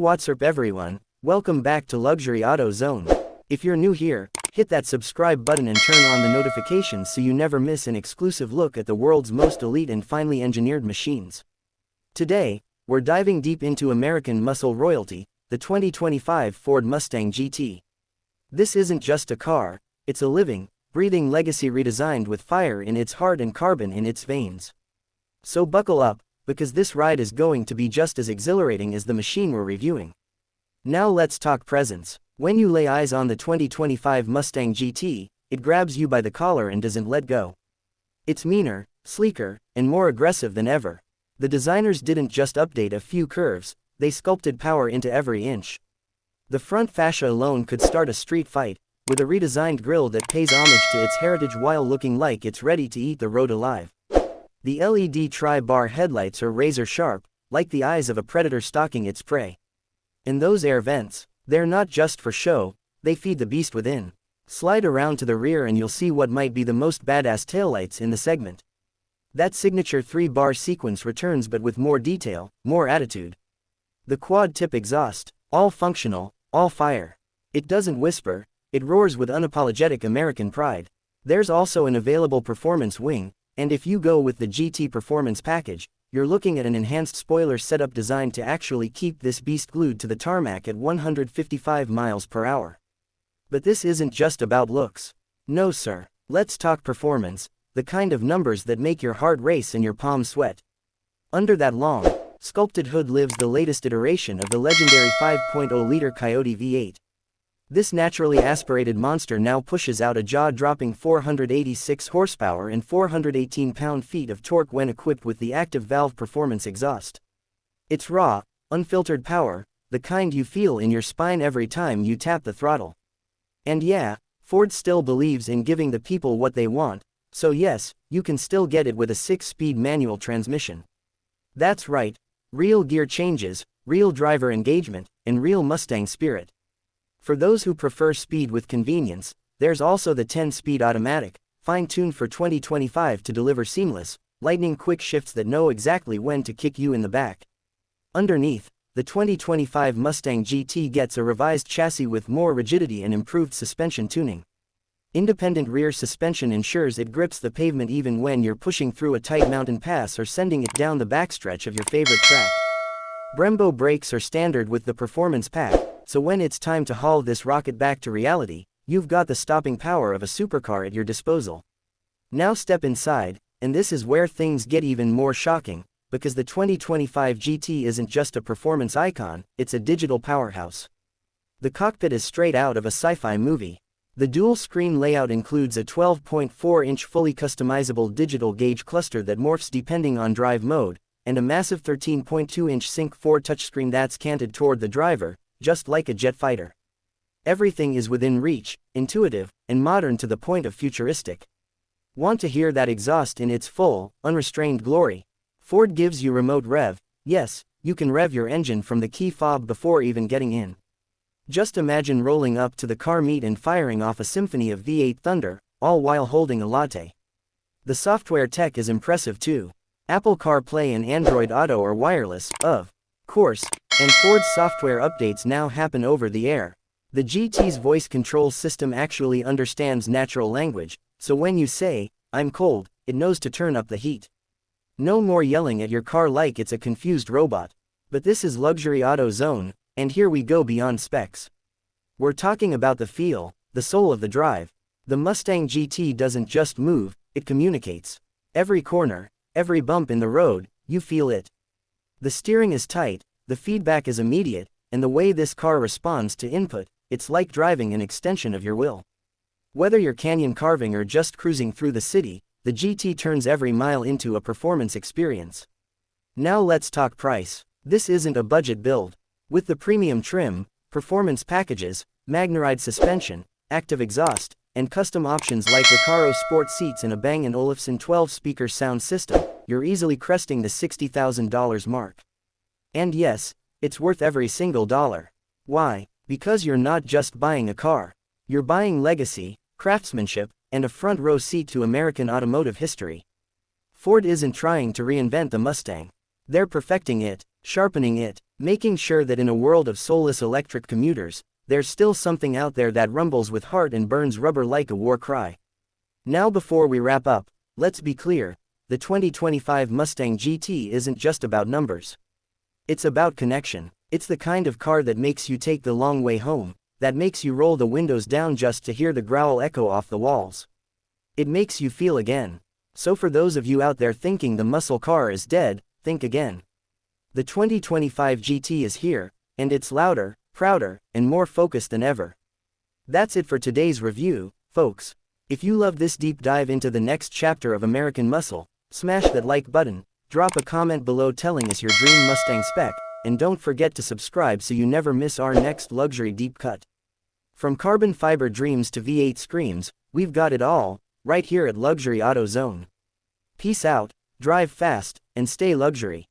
What's up everyone, welcome back to Luxury Auto Zone. If you're new here, hit that subscribe button and turn on the notifications so you never miss an exclusive look at the world's most elite and finely engineered machines. Today, we're diving deep into American muscle royalty, the 2025 Ford Mustang GT. This isn't just a car, it's a living, breathing legacy redesigned with fire in its heart and carbon in its veins. So buckle up, because this ride is going to be just as exhilarating as the machine we're reviewing. Now let's talk presence. When you lay eyes on the 2025 Mustang GT, it grabs you by the collar and doesn't let go. It's meaner, sleeker, and more aggressive than ever. The designers didn't just update a few curves, they sculpted power into every inch. The front fascia alone could start a street fight, with a redesigned grille that pays homage to its heritage while looking like it's ready to eat the road alive. The LED tri-bar headlights are razor-sharp, like the eyes of a predator stalking its prey. And those air vents, they're not just for show, they feed the beast within. Slide around to the rear and you'll see what might be the most badass taillights in the segment. That signature 3-bar sequence returns but with more detail, more attitude. The quad-tip exhaust, all functional, all fire. It doesn't whisper, it roars with unapologetic American pride. There's also an available performance wing, and if you go with the GT Performance package, you're looking at an enhanced spoiler setup designed to actually keep this beast glued to the tarmac at 155 miles per hour. But this isn't just about looks. No sir, let's talk performance, the kind of numbers that make your heart race and your palms sweat. Under that long, sculpted hood lives the latest iteration of the legendary 5.0-liter Coyote V8. This naturally aspirated monster now pushes out a jaw-dropping 486 horsepower and 418 pound-feet of torque when equipped with the active valve performance exhaust. It's raw, unfiltered power, the kind you feel in your spine every time you tap the throttle. And yeah, Ford still believes in giving the people what they want, so yes, you can still get it with a 6-speed manual transmission. That's right, real gear changes, real driver engagement, and real Mustang spirit. For those who prefer speed with convenience, there's also the 10-speed automatic, fine-tuned for 2025 to deliver seamless, lightning-quick shifts that know exactly when to kick you in the back. Underneath, the 2025 Mustang GT gets a revised chassis with more rigidity and improved suspension tuning. Independent rear suspension ensures it grips the pavement even when you're pushing through a tight mountain pass or sending it down the backstretch of your favorite track. Brembo brakes are standard with the Performance Pack, so when it's time to haul this rocket back to reality, you've got the stopping power of a supercar at your disposal. Now step inside, and this is where things get even more shocking, because the 2025 GT isn't just a performance icon, it's a digital powerhouse. The cockpit is straight out of a sci-fi movie. The dual-screen layout includes a 12.4-inch fully customizable digital gauge cluster that morphs depending on drive mode, and a massive 13.2-inch Sync 4 touchscreen that's canted toward the driver, just like a jet fighter. Everything is within reach, intuitive, and modern to the point of futuristic. Want to hear that exhaust in its full, unrestrained glory? Ford gives you remote rev. Yes, you can rev your engine from the key fob before even getting in. Just imagine rolling up to the car meet and firing off a symphony of V8 thunder, all while holding a latte. The software tech is impressive too. Apple CarPlay and Android Auto are wireless, of course, and Ford's software updates now happen over the air. The GT's voice control system actually understands natural language, so when you say, "I'm cold," it knows to turn up the heat. No more yelling at your car like it's a confused robot. But this is Luxury Auto Zone, and here we go beyond specs. We're talking about the feel, the soul of the drive. The Mustang GT doesn't just move, it communicates. Every corner, every bump in the road, you feel it. The steering is tight, the feedback is immediate, and the way this car responds to input, it's like driving an extension of your will. Whether you're canyon carving or just cruising through the city, the GT turns every mile into a performance experience. Now let's talk price. This isn't a budget build. With the premium trim, performance packages, Magneride suspension, active exhaust, and custom options like Recaro sport seats and a Bang & Olufsen 12-speaker sound system, you're easily cresting the $60,000 mark. And yes, it's worth every single dollar. Why? Because you're not just buying a car. You're buying legacy, craftsmanship, and a front-row seat to American automotive history. Ford isn't trying to reinvent the Mustang. They're perfecting it, sharpening it, Making sure that in a world of soulless electric commuters, there's still something out there that rumbles with heart and burns rubber like a war cry. Now before we wrap up, let's be clear, the 2025 Mustang GT isn't just about numbers. It's about connection. It's the kind of car that makes you take the long way home, that makes you roll the windows down just to hear the growl echo off the walls. It makes you feel again. So for those of you out there thinking the muscle car is dead, think again. The 2025 GT is here, and it's louder, prouder, and more focused than ever. That's it for today's review, folks. If you love this deep dive into the next chapter of American muscle, smash that like button, drop a comment below telling us your dream Mustang spec, and don't forget to subscribe so you never miss our next luxury deep cut. From carbon fiber dreams to V8 screams, we've got it all, right here at Luxury Auto Zone. Peace out, drive fast, and stay luxury.